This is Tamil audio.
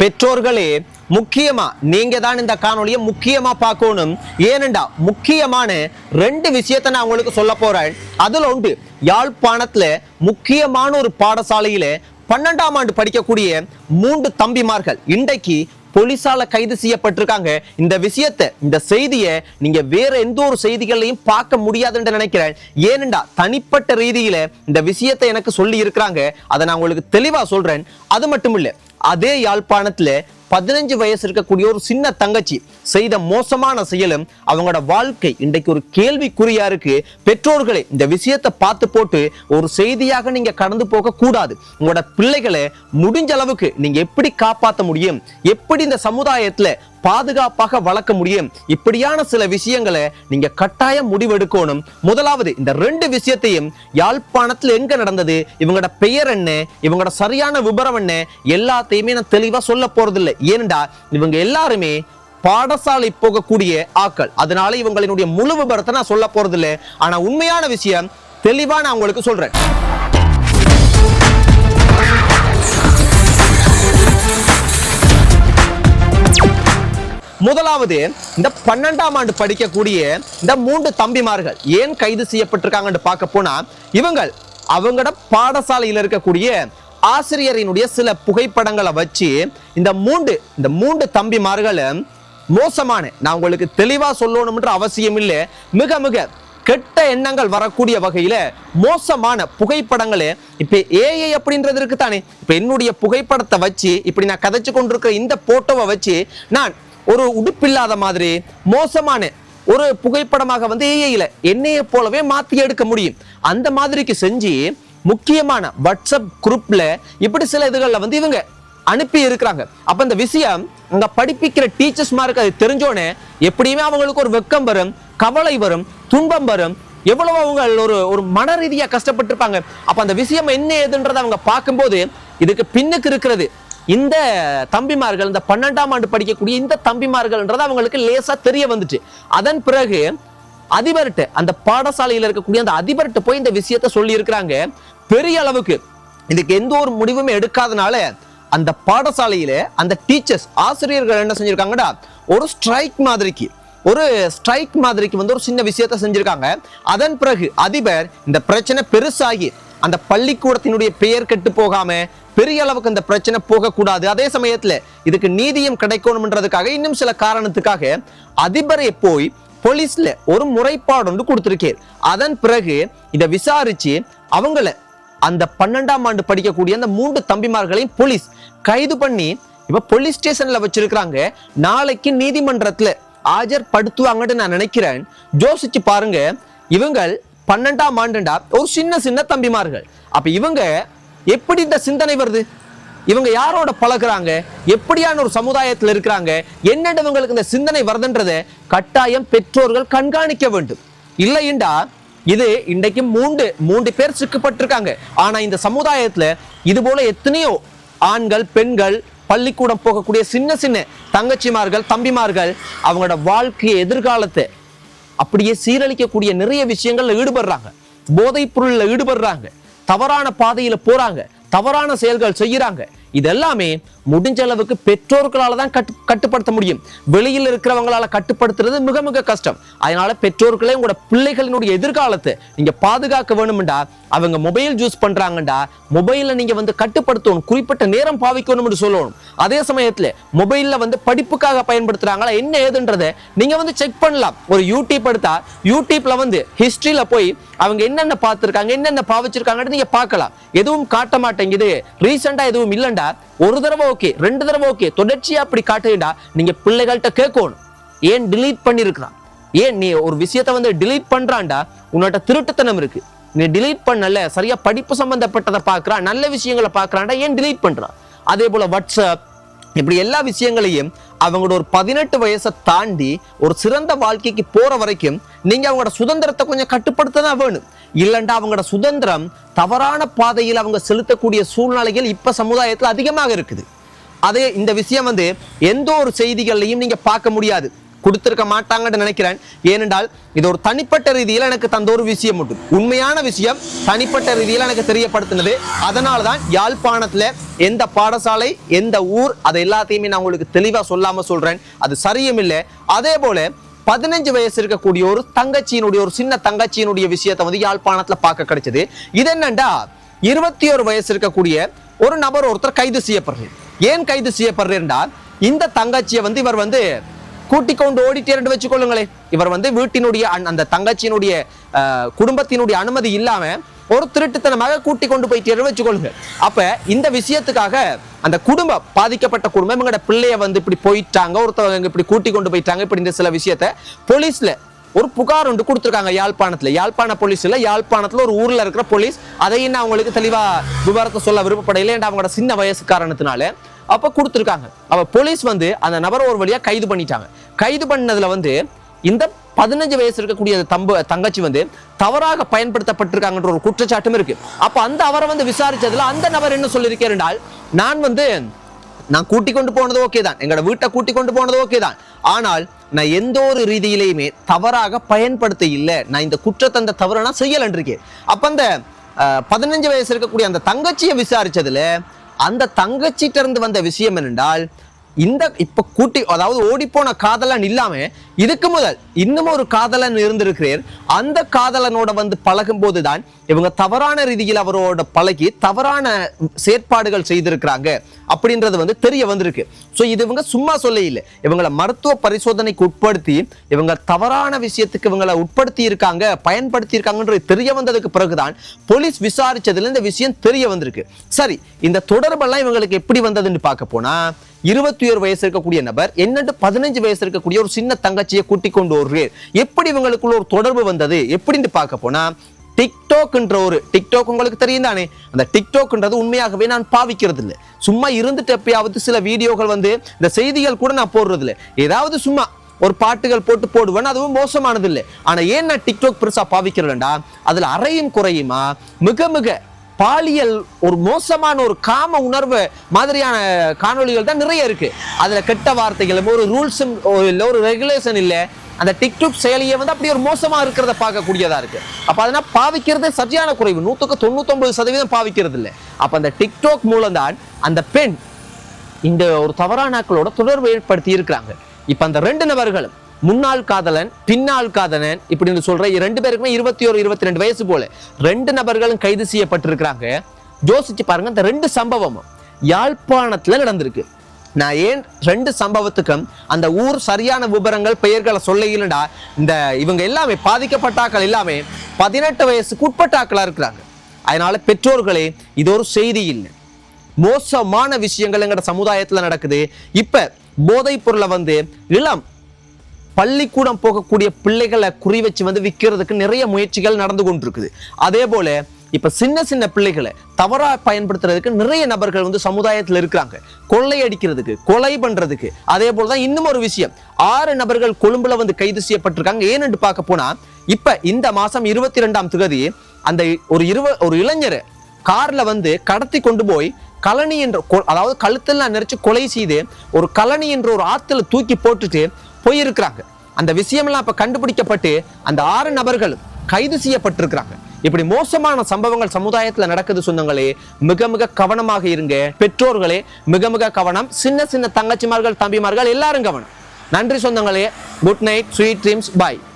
பெற்றோர்களே முக்கியமா நீங்க தான் இந்த காணொலியை முக்கியமா பார்க்கணும். ஏனென்றா முக்கியமான 2 விஷயத்தை நான் உங்களுக்கு சொல்ல போறேன். அதுல ஒன்று, யாழ்ப்பாணத்துல முக்கியமான ஒரு பாடசாலையில 12ஆம் ஆண்டு படிக்கக்கூடிய 3 தம்பிமார்கள் இன்றைக்கு போலீசால கைது செய்யப்பட்டிருக்காங்க. இந்த விஷயத்தை, இந்த செய்தியை நீங்க வேற எந்த ஒரு செய்திகளையும் பார்க்க முடியாதுன்னு நினைக்கிறேன். ஏனென்றா தனிப்பட்ட ரீதியில இந்த விஷயத்தை எனக்கு சொல்லி இருக்கிறாங்க. அதை நான் உங்களுக்கு தெளிவா சொல்றேன். அது மட்டும் இல்ல, அதே யாழ்ப்பாணத்துல 15 வயசு இருக்கக்கூடிய ஒரு சின்ன தங்கச்சி செய்த மோசமான செயலும் அவங்களோட வாழ்க்கை இன்றைக்கு ஒரு கேள்விக்குறியா இருக்கு. பெற்றோர்களே, இந்த விஷயத்தை பார்த்து போட்டு ஒரு செய்தியாக நீங்க கடந்து போக கூடாது. உங்களோட பிள்ளைகளை முடிஞ்ச அளவுக்கு நீங்க எப்படி காப்பாற்ற முடியும், எப்படி இந்த சமுதாயத்துல பாதுகாப்பாக வளர்க்க முடியும், இப்படியான சில விஷயங்களை நீங்க கட்டாயம் முடிவெடுக்கணும். முதலாவது, இந்த 2 விஷயத்தையும் யாழ்ப்பாணத்துல எங்க நடந்தது, இவங்களோட பெயர் என்ன, இவங்களோட சரியான விபரம் என்ன, எல்லாத்தையுமே நான் தெளிவா சொல்ல போறதில்லை. ஏனென்றா இவங்க எல்லாருமே பாடசாலை போகக்கூடிய ஆட்கள். அதனால இவங்களினுடைய முழு விபரத்தை நான் சொல்ல போறதில்லை. ஆனா உண்மையான விஷயம் தெளிவா நான் உங்களுக்கு சொல்றேன். முதலாவது, இந்த 12ஆம் ஆண்டு படிக்கக்கூடிய இந்த 3 தம்பிமார்கள் ஏன் கைது செய்யப்பட்டிருக்காங்கன்னு பார்க்க போனா, அவங்களோட பாடசாலையில் இருக்கக்கூடிய ஆசிரியரினுடைய சில புகைப்படங்களை வச்சு இந்த மூன்று தம்பிமார்களும் மோசமான, நான் உங்களுக்கு தெளிவா சொல்லணும்ன்ற அவசியம் இல்லை, மிக மிக கெட்ட எண்ணங்கள் வரக்கூடிய வகையில மோசமான புகைப்படங்களே. இப்ப ஏஐ அப்படின்றது இருக்கு தானே, இப்ப என்னுடைய புகைப்படத்தை வச்சு இப்படி நான் கதைச்சு கொண்டிருக்கிற இந்த போட்டோவை வச்சு நான் ஒரு உடுப்பில்லாத மாதிரி மோசமான ஒரு புகைப்படமாக வந்து ஏஐல என்னைய போலவே மாத்தி எடுக்க முடியும். அந்த மாதிரிக்கு செஞ்சு முக்கியமான வாட்ஸ்அப் குரூப்ல இப்படி சில இதுகள்ல வந்து இவங்க அனுப்பி இருக்கிறாங்க. அப்ப இந்த விஷயம் அங்க படிப்பிக்கிற டீச்சர்ஸ்மாருக்கு அது தெரிஞ்சோன்னே எப்படியுமே அவங்களுக்கு ஒரு வெக்கம் வரும், கவலை வரும், துன்பம் வரும், எவ்வளவு அவங்க ஒரு மன ரீதியா கஷ்டப்பட்டிருப்பாங்க. அப்ப அந்த விஷயம் என்ன ஏதுன்றதை அவங்க பார்க்கும்போது இதுக்கு பின்னுக்கு இருக்கிறது இந்த தம்பிமார்கள், இந்த 12ஆம் ஆண்டு படிக்கக்கூடிய இந்த தம்பிமார்கள்ன்றது அவங்களுக்கு லேசா தெரிய வந்துச்சு. அதன் பிறகு அதிபர்கிட்ட, அந்த பாடசாலையில் இருக்கக்கூடிய அந்த அதிபர்கிட்ட போய் இந்த விஷயத்த சொல்லி இருக்கிறாங்க. பெரிய அளவுக்கு இதுக்கு எந்த ஒரு முடிவுமே எடுக்காதனால அந்த பாடசாலையில அந்த டீச்சர்ஸ், ஆசிரியர்கள் என்ன செஞ்சிருக்காங்கடா, ஒரு ஸ்ட்ரைக் மாதிரிக்கு வந்து ஒரு சின்ன விஷயத்த செஞ்சிருக்காங்க. அதன் பிறகு அதிபர் இந்த பிரச்சனை பெருசாகி அந்த பள்ளிக்கூடத்தினுடைய பெயர் கெட்டு போகாம பெரிய அளவுக்கு இந்த பிரச்சனை போகக்கூடாது, அதே சமயத்துல இதுக்கு நீதியும் கிடைக்கணும்ன்றதுக்காக இன்னும் சில காரணத்துக்காக அதிபரை போய் போலீஸ்ல ஒரு முறைப்பாடு ஒன்று கொடுத்திருக்கார். அதன் பிறகு இதை விசாரிச்சு அவங்கள அந்த 12ஆம் ஆண்டு படிக்கக்கூடிய அந்த 3 தம்பிமார்களையும் போலீஸ் கைது பண்ணி இப்ப போலீஸ் ஸ்டேஷன்ல வச்சிருக்கிறாங்க. நாளைக்கு நீதிமன்றத்துல ஆஜர்படுத்துவாங்கன்னு நான் நினைக்கிறேன். யோசிச்சு பாருங்க, இவங்க 12ஆம் ஆண்டுண்டா ஒரு சின்ன தம்பிமார்கள். அப்ப இவங்க எப்படி இந்த சிந்தனை வருது, இவங்க யாரோட பழகுறாங்க, எப்படியான ஒரு சமுதாயத்தில் இருக்கிறாங்க, என்னென்ன இவங்களுக்கு இந்த சிந்தனை வருதுன்றதை கட்டாயம் பெற்றோர்கள் கண்காணிக்க வேண்டும். இல்லைண்டா இது இன்றைக்கு 3 பேர் சிக்கப்பட்டிருக்காங்க. ஆனா இந்த சமுதாயத்துல இது போல எத்தனையோ ஆண்கள், பெண்கள், பள்ளிக்கூடம் போகக்கூடிய சின்ன தங்கச்சிமார்கள், தம்பிமார்கள் அவங்களோட வாழ்க்கையை, எதிர்காலத்தை அப்படியே சீரழிக்கக்கூடிய நிறைய விஷயங்கள்ல ஈடுபடுறாங்க, போதைப் பொருள்ல ஈடுபடுறாங்க, தவறான பாதையில போறாங்க, தவறான செயல்கள் செய்யறாங்க. இதெல்லாமே முடிஞ்ச அளவுக்கு பெற்றோர்களால தான் கட்டுப்படுத்த முடியும். வெளியில் இருக்கிறவங்களால கட்டுப்படுத்துறது மிக மிக கஷ்டம். அதனால பெற்றோர்களே உங்களோட பிள்ளைகளினுடைய எதிர்காலத்தை நீங்க பாதுகாக்க வேணும்டா. அவங்க மொபைல் யூஸ் பண்றாங்கடா, மொபைல்ல நீங்க வந்து கட்டுப்படுத்தணும், குறிப்பிட்ட நேரம் பாவிக்கணும்னு சொல்லணும். அதே சமயத்துல மொபைல்ல வந்து படிப்புக்காக பயன்படுத்துறாங்களா என்ன ஏதுன்றதை நீங்க வந்து செக் பண்ணலாம். ஒரு யூடியூப் எடுத்தா யூடியூப்ல வந்து ஹிஸ்டரியில போய் அவங்க என்னென்ன பார்த்திருக்காங்க, என்னென்ன பாவிச்சிருக்காங்கன்னு நீங்க பார்க்கலாம். எதுவும் காட்ட மாட்டேங்குது, ரீசெண்டா எதுவும் இல்லண்டா, ஒரு தடவை ஓகே, 2 தடவை ஓகே, தொடர்ச்சியா அப்படி காட்டுடா. நீங்க பிள்ளைகள்கிட்ட கேட்கணும், ஏன் டிலீட் பண்ணிருக்கிறான், ஏன் நீ ஒரு விஷயத்த வந்து டிலீட் பண்றான்டா, உன்னோட திருட்டுத்தனம் இருக்கு, நீ டிலீட் பண்ணல, சரியா படிப்பு சம்பந்தப்பட்டதை பார்க்கறான், நல்ல விஷயங்களை பார்க்கறான்டா, ஏன் டிலீட் பண்றான். அதே போல வாட்ஸ்அப், இப்படி எல்லா விஷயங்களையும் அவங்களோட ஒரு 18 வயசை தாண்டி ஒரு சிறந்த வாழ்க்கைக்கு போற வரைக்கும் நீங்க அவங்களோட சுதந்திரத்தை கொஞ்சம் கட்டுப்படுத்த தான் வேணும். இல்லைண்டா அவங்களோட சுதந்திரம் தவறான பாதையில் அவங்க செலுத்தக்கூடிய சூழ்நிலைகள் இப்ப சமுதாயத்தில் அதிகமாக இருக்குது. அதே இந்த விஷயம் வந்து எந்த ஒரு செய்திகள்லையும் நீங்க பார்க்க முடியாது. கொடுத்திருக்க மாட்டாங்கன்னு நினைக்கிறேன். ஏனென்றால் இது ஒரு தனிப்பட்ட ரீதியில் எனக்கு தந்த ஒரு விஷயம் மட்டும், உண்மையான விஷயம் தனிப்பட்ட ரீதியில் எனக்கு தெரியப்படுத்தினது. அதனாலதான் யாழ்ப்பாணத்துல எந்த பாடசாலை எந்த ஊர் அதை எல்லாத்தையுமே நான் உங்களுக்கு தெளிவா சொல்லாம சொல்றேன். அது சரியும் இல்லை. அதே போல 15 வயசு இருக்கக்கூடிய ஒரு தங்கச்சியினுடைய ஒரு சின்ன தங்கச்சியினுடைய விஷயத்தை வந்து யாழ்ப்பாணத்துல பார்க்க கிடைச்சது. இது என்னண்டா 21 வயசு இருக்கக்கூடிய ஒரு நபர் ஒருத்தர் கைது செய்யப்படுறார். ஏன் கைது செய்யப்படுறார்? இந்த தங்கச்சியை வந்து இவர் வந்து கூட்டிக் கொண்டு ஓடிட்டேன்னு வச்சுக்கொள்ளுங்களேன். இவர் வந்து வீட்டினுடைய அந்த தங்கச்சியினுடைய குடும்பத்தினுடைய அனுமதி இல்லாம ஒரு திருட்டுத்தனமாக கூட்டிக் கொண்டு போயிட்டேன்னு வச்சுக்கொள்ளுங்க. அப்ப இந்த விஷயத்துக்காக அந்த குடும்பம், பாதிக்கப்பட்ட குடும்பம் எங்களோட பிள்ளைய வந்து இப்படி போயிட்டாங்க, ஒருத்தவங்க இப்படி கூட்டிக் கொண்டு போயிட்டாங்க, இப்படி இந்த சில விஷயத்த போலீஸ்ல ஒரு புகார் ஒன்று கொடுத்துருக்காங்க. யாழ்ப்பாண போலீஸ்ல, யாழ்ப்பாணத்துல ஒரு ஊர்ல இருக்கிற போலீஸ். அதையும் நான் உங்களுக்கு தெளிவா விவரத்தை சொல்ல விருப்பப்படையில, அவங்களோட சின்ன வயசு காரணத்தினால அப்ப கொடுத்துருக்காங்க. அப்ப போலீஸ் வந்து அந்த நபரை ஒரு வழியா கைது பண்ணிட்டாங்க. கைது பண்ணதுல வந்து இந்த 15 வயசு இருக்கக்கூடிய தங்கச்சி வந்து தவறாக பயன்படுத்தப்பட்டிருக்காங்கன்ற ஒரு குற்றச்சாட்டும் இருக்கு. அப்ப அந்த அவரை வந்து விசாரிச்சதுல அந்த நபர் என்ன சொல்லியிருக்கிறார், நான் கூட்டிக் கொண்டு போனது ஓகே தான், எங்களோட வீட்டை கூட்டிக் கொண்டு போனது ஓகே தான், ஆனால் நான் எந்த ஒரு ரீதியிலையுமே தவறாக பயன்படுத்த இல்லை, நான் இந்த குற்றத்தந்த தவறு நான் செய்யலன்னு இருக்கேன். அப்ப அந்த 15 வயசு இருக்கக்கூடிய அந்த தங்கச்சியை விசாரிச்சதுல அந்த தங்கச்சிட்ட இருந்து வந்த விஷயம் என்னென்றால், இந்த இப்ப கூட்டி அதாவது ஓடி போன காதலன் இல்லாம இதுக்கு முதல் இன்னும் ஒரு காதலன் இருந்திருக்கிறார். அந்த காதலனோட வந்து பழகும் போதுதான் இவங்க தவறான ரீதியில் அவரோட பழகி தவறான செயற்பாடுகள் செய்திருக்கிறாங்க அப்படின்றது வந்து தெரிய வந்திருக்கு. ஸோ இது இவங்க சும்மா சொல்ல இல்லை, இவங்களை மருத்துவ பரிசோதனைக்கு உட்படுத்தி இவங்க தவறான விஷயத்துக்கு இவங்களை உட்படுத்தி இருக்காங்க, பயன்படுத்தி இருக்காங்கன்றது தெரிய வந்ததுக்கு பிறகுதான் போலீஸ் விசாரிச்சதுல இந்த விஷயம் தெரிய வந்திருக்கு. சரி, இந்த தொடர்பெல்லாம் இவங்களுக்கு எப்படி வந்ததுன்னு பார்க்க போனா, 21 வயசு இருக்கக்கூடிய நபர் என்னட்டு 15 வயசு இருக்கக்கூடிய ஒரு சின்ன தங்கச்சியை கூட்டிக் கொண்டு வருவார். எப்படி இவங்களுக்குள்ள ஒரு தொடர்பு வந்தது எப்படின்னு பார்க்க போனா, டிக்டாக் உங்களுக்கு தெரியும் தானே, அந்த டிக்டாக்ன்றது உண்மையாகவே நான் பாவிக்கிறது இல்லை. சும்மா இருந்துட்டு எப்பயாவது சில வீடியோக்கள் வந்து இந்த செய்திகள் கூட நான் போடுறது இல்லை, ஏதாவது சும்மா ஒரு பாட்டுகள் போட்டு போடுவேன், அதுவும் மோசமானது இல்லை. ஆனா ஏன் நான் டிக்டாக் பெருசா பாவிக்கிறேன்டா, அதுல அறையும் குறையுமா மிக மிக பாலியல் ஒரு மோசமான ஒரு காம உணர்வு மாதிரியான காணொலிகள் தான் நிறைய இருக்கு. அதுல கெட்ட வார்த்தைகளும் ஒரு ரூல்ஸும் இல்லை, ஒரு ரெகுலேஷன் இல்லை. அந்த டிக்டாக் செயலியை வந்து அப்படி ஒரு மோசமா இருக்கிறத பார்க்கக்கூடியதா இருக்கு. அப்ப அதனால பாவிக்கிறதே சரியான குறைவு, 99% பாவிக்கிறது இல்லை. அப்ப அந்த டிக்டாக் மூலம் தான் அந்த பெண் இந்த ஒரு தவறான ஆட்களோட தொடர்பு ஏற்படுத்தி இருக்கிறாங்க. இப்ப அந்த 2 நபர்களும் முன்னாள் காதலன் பின்னால் காதலன் இப்படின்னு சொல்ற 2 பேருக்குமே 21 22 வயசு போல 2 நபர்களும் கைது செய்யப்பட்டிருக்கிறாங்க. யோசிச்சு பாருங்க, இந்த 2 சம்பவமும் யாழ்ப்பாணத்துல நடந்திருக்கு. நான் ஏன் 2 சம்பவத்துக்கும் அந்த ஊர் சரியான விவரங்கள் பெயர்களை சொல்ல இல்லைடா, இந்த இவங்க எல்லாமே பாதிக்கப்பட்டாக்கள் எல்லாமே 18 வயசுக்கு உட்பட்டாக்களா இருக்கிறாங்க. அதனால பெற்றோர்களே, இது ஒரு செய்தி இல்லை, மோசமான விஷயங்கள் எங்கட சமுதாயத்துல நடக்குது. இப்ப போதைப் பொருளை வந்து இளம் பள்ளிக்கூடம் போகக்கூடிய பிள்ளைகளை குறி வச்சு வந்து விற்கிறதுக்கு நிறைய முயற்சிகள் நடந்து கொண்டிருக்குது. அதே போல இப்ப சின்ன சின்ன பிள்ளைகளை தவறா பயன்படுத்துறதுக்கு நிறைய நபர்கள் வந்து சமுதாயத்துல இருக்கிறாங்க, கொள்ளை அடிக்கிறதுக்கு, கொலை பண்றதுக்கு. அதே போலதான் இன்னும் ஒரு விஷயம், 6 நபர்கள் கொழும்புல வந்து கைது செய்யப்பட்டிருக்காங்க. ஏன்னு பார்க்க போனா, இப்ப இந்த மாசம் 22ஆம் தேதி அந்த ஒரு இளைஞரை கார்ல வந்து கடத்தி கொண்டு போய் கழனி என்ற, அதாவது கழுத்தெல்லாம் நெரிச்சு கொலை செய்து ஒரு கழனி என்ற ஒரு ஆத்துல தூக்கி போட்டுட்டு போயிருக்கிறாங்க. அந்த விஷயம்லாம் இப்ப கண்டுபிடிக்கப்பட்டு அந்த 6 நபர்களும் கைது செய்யப்பட்டிருக்கிறாங்க. இப்படி மோசமான சம்பவங்கள் சமுதாயத்துல நடக்குது. சொந்தங்களே, மிக மிக கவனமாக இருங்க. பெற்றோர்களே மிக மிக கவனம். சின்ன சின்ன தங்கச்சிமார்கள் தம்பிமார்கள் எல்லாரும் கவனம். நன்றி சொந்தங்களே. குட் நைட், ஸ்வீட் ட்ரீம்ஸ், பாய்.